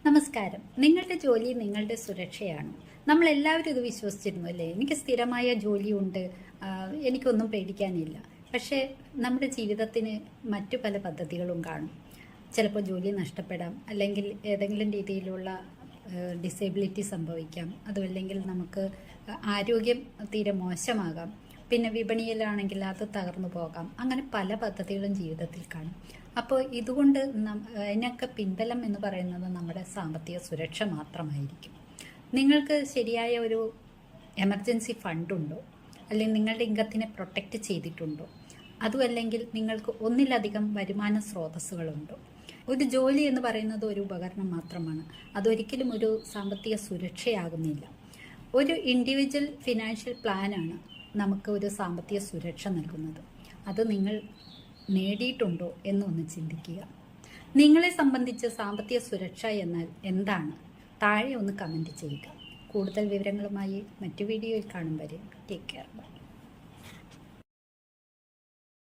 നമസ്കാരം. നിങ്ങളുടെ ജോലി നിങ്ങളുടെ സുരക്ഷയാണ്. നമ്മളെല്ലാവരും ഇത് വിശ്വസിച്ചിരുന്നു അല്ലേ? എനിക്ക് സ്ഥിരമായ ജോലിയുണ്ട്, എനിക്കൊന്നും പേടിക്കാനില്ല. പക്ഷേ നമ്മുടെ ജീവിതത്തിന് മറ്റു പല പദ്ധതികളും കാണും. ചിലപ്പോൾ ജോലി നഷ്ടപ്പെടാം, അല്ലെങ്കിൽ ഏതെങ്കിലും രീതിയിലുള്ള ഡിസേബിലിറ്റി സംഭവിക്കാം, അതുമല്ലെങ്കിൽ നമുക്ക് ആരോഗ്യം തീരെ മോശമാകാം. പിന്നെ വിപണിയിലാണെങ്കിൽ അത് തകർന്നു പോകാം. അങ്ങനെ പല പദ്ധതികളും ജീവിതത്തിൽ കാണും. അപ്പോൾ ഇതുകൊണ്ട് അതിനൊക്കെ പിൻബലം എന്ന് പറയുന്നത് നമ്മുടെ സാമ്പത്തിക സുരക്ഷ മാത്രമായിരിക്കും. നിങ്ങൾക്ക് ശരിയായ ഒരു എമർജൻസി ഫണ്ടുണ്ടോ? അല്ലെങ്കിൽ നിങ്ങളുടെ ഇൻകത്തിനെ പ്രൊട്ടക്റ്റ് ചെയ്തിട്ടുണ്ടോ? അതുമല്ലെങ്കിൽ നിങ്ങൾക്ക് ഒന്നിലധികം വരുമാന സ്രോതസ്സുകളുണ്ടോ? ഒരു ജോലി എന്ന് പറയുന്നത് ഒരു ഉപകരണം മാത്രമാണ്. അതൊരിക്കലും ഒരു സാമ്പത്തിക സുരക്ഷയാകുന്നില്ല. ഒരു ഇൻഡിവിജ്വൽ ഫിനാൻഷ്യൽ പ്ലാനാണ് നമുക്ക് ഒരു സാമ്പത്തിക സുരക്ഷ നൽകുന്നത്. അത് നിങ്ങൾ നേടിയിട്ടുണ്ടോ എന്നൊന്ന് ചിന്തിക്കുക. നിങ്ങളെ സംബന്ധിച്ച് സാമ്പത്തിക സുരക്ഷ എന്നാൽ എന്താണ്? താഴെ ഒന്ന് കമൻറ്റ് ചെയ്യുക. കൂടുതൽ വിവരങ്ങളുമായി മറ്റു വീഡിയോയിൽ കാണും വരെ ടേക്ക് കെയർ.